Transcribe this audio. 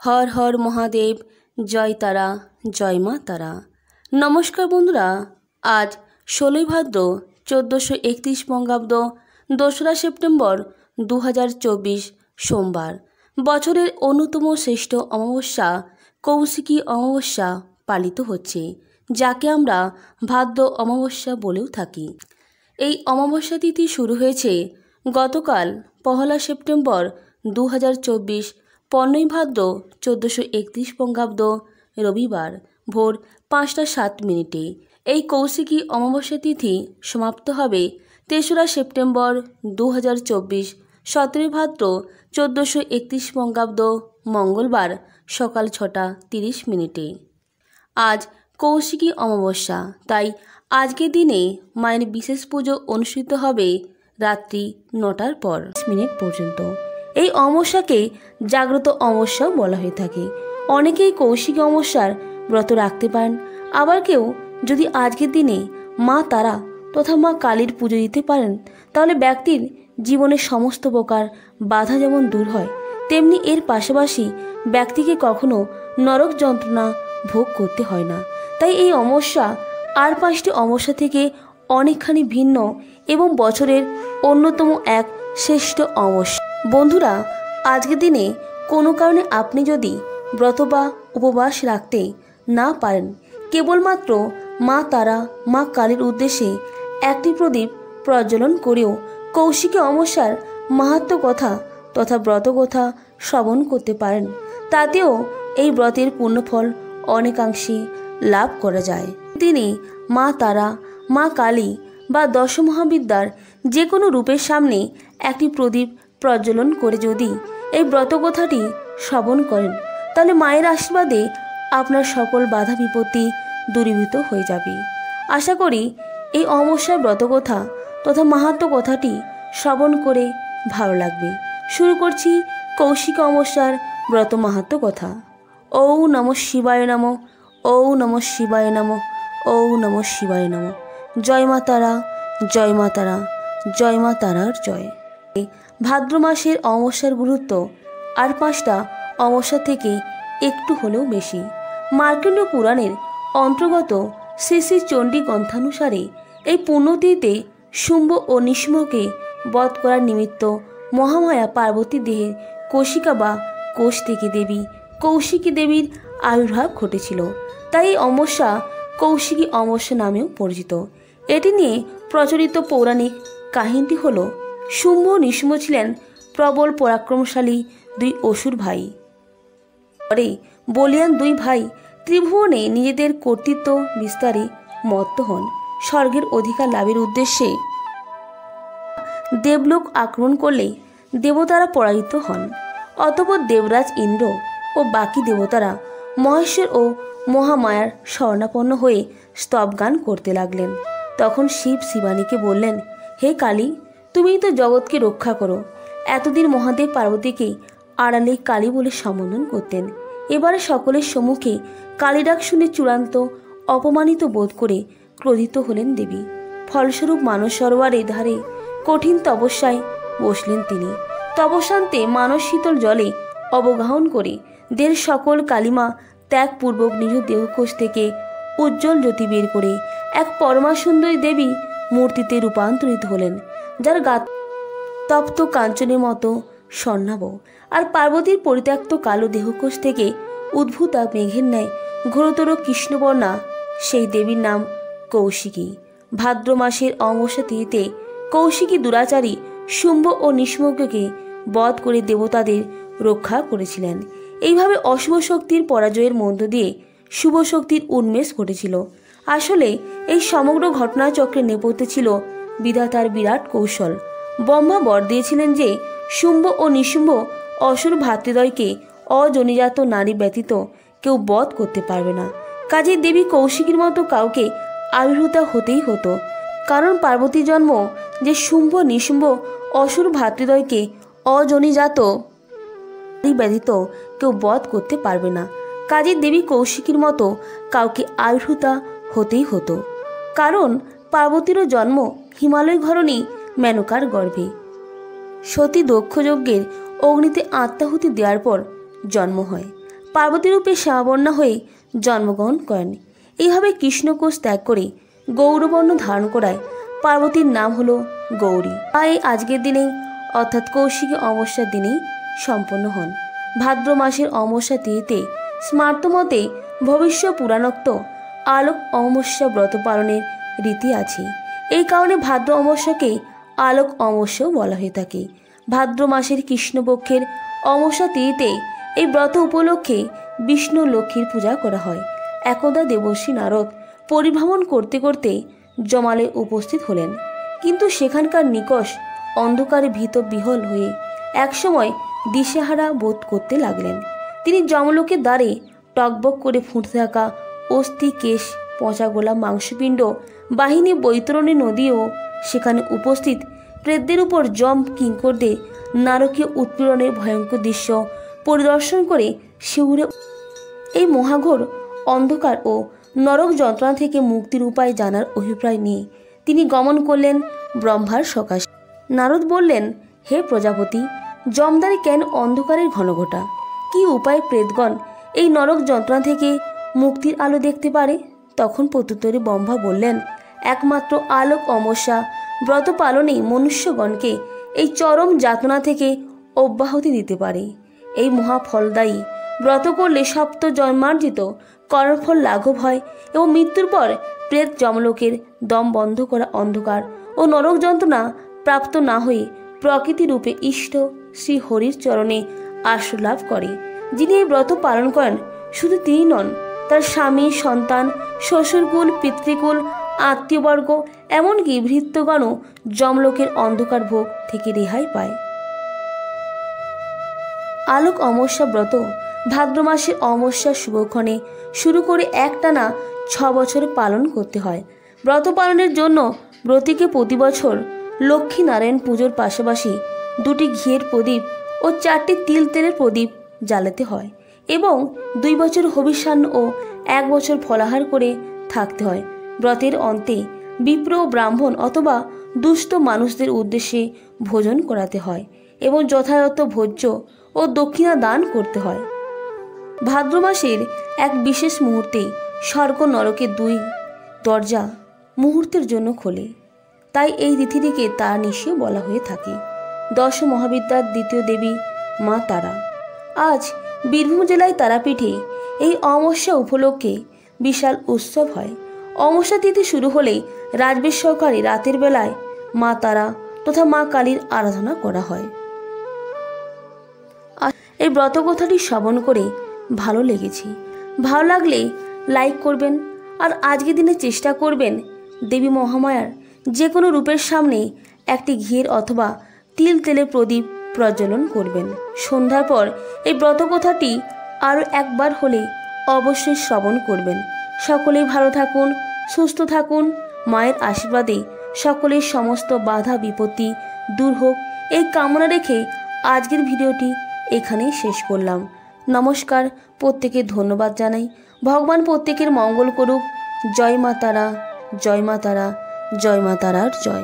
हर हर महादेव जय तारा जय मा तारा। नमस्कार बंधुरा, आज 16 भाद्र 1431 बंगाब्द 2रा सेप्टेम्बर 2024 सोमवार बछरेर अन्यतम श्रेष्ठ अमावस्या कौशिकी अमावस्या पालित होच्छे, जाके आमरा भाद्र अमावस्या बोलेও থাকি। এই अमावस्या तिथि शुरू হয়েছে गतकाल 1 सेप्टेम्बर 2024 15 भाद्र 1431 बंगाब्द रविवार भोर 5टा 7 এই কৌশিকী অমাবস্যা তিথি সমাপ্ত হবে 3রা সেপ্টেম্বর 2024 17 ভাদ্র 1431 বঙ্গাব্দ মঙ্গলবার সকাল 6টা 30। আজ কৌশিকী অমাবস্যা, তাই আজকের দিনে মায়ের বিশেষ পুজো অনুষ্ঠিত হবে রাত্রি 9টার পর পর্যন্ত। এই অমাবস্যাকে জাগ্রত অমাবস্যাও বলা হয়ে থাকে। অনেকেই কৌশিকী অমাবস্যার ব্রত রাখতে পারেন, আবার কেউ যদি আজকের দিনে মা তারা তথা মা কালীর পুজো দিতে পারেন, তাহলে ব্যক্তির জীবনের সমস্ত প্রকার বাধা যেমন দূর হয়, তেমনি এর পাশাপাশি ব্যক্তিকে কখনো নরক যন্ত্রণা ভোগ করতে হয় না। তাই এই অমাবস্যা আর 5টি অমাবস্যা থেকে অনেকখানি ভিন্ন এবং বছরের অন্যতম এক শ্রেষ্ঠ অমাবস্যা। বন্ধুরা, আজকের দিনে কোনো কারণে আপনি যদি ব্রত বা উপবাস রাখতে না পারেন, কেবলমাত্র মা তারা মা কালীর উদ্দেশ্যে একটি প্রদীপ প্রজ্বলন করেও কৌশিকী অমাবস্যার মাহাত্ম্য কথা তথা ব্রত কথা শ্রবণ করতে পারেন। তাতেও এই ব্রতের পুণ্যফল অনেকাংশে লাভ করা যায়। তিনি মা তারা মা কালী বা দশমহাবিদ্যার যে কোনো রূপের সামনে একটি প্রদীপ প্রজ্বলন করে যদি এই ব্রতকথাটি শ্রবণ করেন, তাহলে মায়ের আশীর্বাদে আপনার সকল বাধা বিপত্তি দূরীভূত হয়ে যাবে। আশা করি এই অমাবস্যার ব্রতকথা তথা মাহাত্ম্য কথাটি শ্রবণ করে ভালো লাগবে। শুরু করছি কৌশিকী অমাবস্যার ব্রত মাহাত্ম্য কথা। ঔ নমঃ শিবায় নমঃ, ঔ নমঃ শিবায় নমঃ, ঔ নমঃ শিবায় নমঃ। জয় মা তারা, জয় মা তারা, জয় মা তারার জয়। ভাদ্র মাসের অমাবস্যার গুরুত্ব আর 5টা অমাবস্যা থেকে একটু হলেও বেশি। মার্কণ্ড পুরাণের অন্তর্গত শ্রী শ্রী চণ্ডী গ্রন্থানুসারে এই পুণ্যতিথিতে শুম্ভ ও নিশুম্ভকে বধ করার নিমিত্ত মহামায়া পার্বতী দেহের কৌশিকা বা কোষ থেকে দেবী কৌশিকী দেবীর আবির্ভাব ঘটেছিল। তাই এই অমাবস্যা কৌশিকী অমাবস্যা নামেও পরিচিত। এটি নিয়ে প্রচলিত পৌরাণিক কাহিনীটি হল, শুম্ভ ও নিশুম্ভ ছিলেন প্রবল পরাক্রমশালী দুই অসুর ভাই। পরে বলিয়ান দুই ভাই ত্রিভুবনে নিজেদের কর্তৃত্ব বিস্তারে মত্ত হন। স্বর্গের অধিকার লাভের উদ্দেশ্যে দেবলোক আক্রমণ করলে দেবতারা পরাজিত হন। অতঃপর দেবরাজ ইন্দ্র ও বাকি দেবতারা মহেশ্বর ও মহামায়ার শরণাপন্ন হয়ে স্তবগান করতে লাগলেন। তখন শিব শিবানীকে বললেন, হে কালী, তুমিই তো জগৎকে রক্ষা করো। এতদিন মহাদেব পার্বতীকে আড়ালে কালী বলে সম্বোধন করতেন। এবারে সকলের সম্মুখে কালী ডাক শুনে চূড়ান্ত অপমানিত বোধ করে ক্রোধিত হলেন দেবী। ফলস্বরূপ মানস সরোবরের ধারে কঠিন তপস্যায় বসলেন তিনি। তপস্যান্তে মানস শীতল জলে অবগাহন করে দেহের সকল কালিমা ত্যাগপূর্বক নিজ দেহকোষ থেকে উজ্জ্বল জ্যোতি বের করে এক পরমা সুন্দরী দেবী মূর্তিতে রূপান্তরিত হলেন, যার গা তপ্ত কাঞ্চনের মতো স্বর্ণাভ। আর পার্বতীর পরিত্যক্ত কালো দেহকোষ থেকে উদ্ভূত এক মেঘের ন্যায় ঘোরতর কৃষ্ণবর্ণা সেই দেবীর নাম কৌশিকী। ভাদ্র মাসের অমাবস্যা তিথিতে কৌশিকী দুরাচারী শুম্ভ ও নিশুম্ভকে বধ করে দেবতাদের রক্ষা করেছিলেন। এইভাবে অশুভ শক্তির পরাজয়ের মধ্য দিয়ে শুভ শক্তির উন্মেষ ঘটেছিল। আসলে এই সমগ্র ঘটনাচক্রের নেপথ্যে ছিল বিধাতার বিরাট কৌশল। ব্রহ্মা বর দিয়েছিলেন যে শুম্ভ ও নিশুম্ভ অসুর ভ্রাতৃদ্বয়কে অজনিজাত নারী ব্যতীত কেউ বধ করতে পারবে না। কাজেই দেবী কৌশিকীর মতো কাউকে আবির্ভূতা হতেই হতো, কারণ পার্বতীর জন্ম যে শুম্ভ নিশুম্ভ অসুর ভ্রাতৃদ্বয়কে অজনিজাত নারী ব্যতীত কেউ বধ করতে পারবে না। কাজেই দেবী কৌশিকীর মতো কাউকে আবির্ভূতা হতেই হতো, কারণ পার্বতীরও জন্ম হিমালয় ঘরণী মেনকার গর্ভে। সতী দক্ষ যজ্ঞের অগ্নিতে আত্মাহুতি দেওয়ার পর জন্ম হয়। পার্বতী রূপে শ্যামাবর্ণা হয়ে জন্মগ্রহণ করেন। এইভাবে কৃষ্ণকোষ ত্যাগ করে গৌরবর্ণ ধারণ করায় পার্বতীর নাম হলো গৌরী। তাই আজকের দিনেই অর্থাৎ কৌশিকী অমাবস্যার দিনেই সম্পন্ন হন। ভাদ্র মাসের অমাবস্যা তিথিতে স্মার্তমতে ভবিষ্য পুরাণোক্ত আলোক অমাবস্যা ব্রত পালনের রীতি আছে। এই কারণে ভাদ্র অমাবস্যাকে আলোক অমাবস্যাও বলা হয়ে থাকে। ভাদ্র মাসের কৃষ্ণপক্ষের অমাবস্যা তিথিতে এই ব্রত উপলক্ষে বিষ্ণু লক্ষ্মীর পূজা করা হয়। একদা দেবর্ষি নারদ পরিভ্রমণ করতে করতে জমালে উপস্থিত হলেন, কিন্তু সেখানকার নিকষ অন্ধকারে ভীত বিহ্বল হয়ে একসময় দিশেহারা বোধ করতে লাগলেন। তিনি যমলোকের দ্বারে টকবক করে ফুটতে থাকা অস্থি, কেশ, পচা গোলা, মাংসপিণ্ড বাহিনী, বৈতরণী নদী ও সেখানে উপস্থিত প্রেতদের উপর যম কিঙ্করদের নারকীয় উৎপীড়নের ভয়ঙ্কর দৃশ্য পরিদর্শন করে শিউরে এই মহাঘোর অন্ধকার ও নরক যন্ত্রণা থেকে মুক্তির উপায় জানার অভিপ্রায় নিয়ে তিনি গমন করলেন ব্রহ্মার সকাশে। নারদ বললেন, হে প্রজাপতি, যমদ্বারে কেন অন্ধকারের ঘনঘটা? কি উপায় প্রেতগণ এই নরক যন্ত্রণা থেকে মুক্তির আলো দেখতে পারে? তখন প্রত্যুত্তরে ব্রহ্মা বললেন, একমাত্র আলোক অমাবস্যা ব্রত পালনেই মনুষ্যগণকে এই চরম যাতনা থেকে অব্যাহতি দিতে পারে। এই মহাফলদায়ী ব্রত করলে সপ্ত জন্মার্জিত কর্মফল লাঘব হয় এবং মৃত্যুর পর প্রেত যমলোকের দম বন্ধ করা অন্ধকার ও নরক যন্ত্রণা প্রাপ্ত না হয়ে প্রকৃতি রূপে ইষ্ট শ্রী হরির চরণে আশ্রয় লাভ করে। যিনি এই ব্রত পালন করেন, শুধু তিনি নন, তার স্বামী, সন্তান, শ্বশুরকুল, পিতৃকুল, আত্মীয়বর্গ, এমনকি ভৃত্যগণও যমলোকের অন্ধকার ভোগ থেকে রেহাই পায়। আলোক অমাবস্যা ব্রত ভাদ্র মাসের অমাবস্যার শুভক্ষণে শুরু করে একটানা 6 বছর পালন করতে হয়। ব্রত পালনের জন্য ব্রতীকে প্রতি বছর লক্ষ্মী নারায়ণ পুজোর পাশাপাশি 2টি ঘিয়ের প্রদীপ ও 4টি তিল তেলের প্রদীপ জ্বালাতে হয় এবং 2 বছর হবিষ্যান্ন ও 1 বছর ফলাহার করে থাকতে হয়। ব্রতের অন্তে বিপ্র, ব্রাহ্মণ অথবা দুস্থ মানুষদের উদ্দেশ্যে ভোজন করাতে হয় এবং যথাযথ ভোজ্য ও দক্ষিণা দান করতে হয়। ভাদ্র মাসের এক বিশেষ মুহূর্তে স্বর্গ নরকের 2 দরজা মুহূর্তের জন্য খোলে, তাই এই তিথিটিকে তারানিশীও বলা হয়ে থাকে। 10 মহাবিদ্যার দ্বিতীয় দেবী মা তারা। আজ বীরভূম জেলায় তারাপীঠে এই অমাবস্যা উপলক্ষে বিশাল উৎসব হয়। অমাবস্যা তিথি শুরু হলেই রাজবেশ সহকারে রাতের বেলায় মা তারা তথা মা কালীর আরাধনা করা হয়। এই ব্রত কথাটি শ্রবণ করে ভালো লেগেছে। ভালো লাগলে লাইক করবেন আর আজকের দিনে চেষ্টা করবেন দেবী মহামায়ার যে কোনো রূপের সামনে একটি ঘিয়ের অথবা তিল তেলের প্রদীপ প্রজ্বলন করবেন। সন্ধ্যার পর এই ব্রত কথাটি আরও একবার হলে অবশ্যই শ্রবণ করবেন। সকলেই ভালো থাকুন, সুস্থ থাকুন। মায়ের আশীর্বাদে সকলের সমস্ত বাধা বিপত্তি দূর হোক এই কামনা রেখে আজকের ভিডিওটি এখানেই শেষ করলাম। নমস্কার, প্রত্যেকে ধন্যবাদ জানাই। ভগবান প্রত্যেকের মঙ্গল করুক। জয় মা তারা, জয় মা তারা, জয় মা তারার জয়।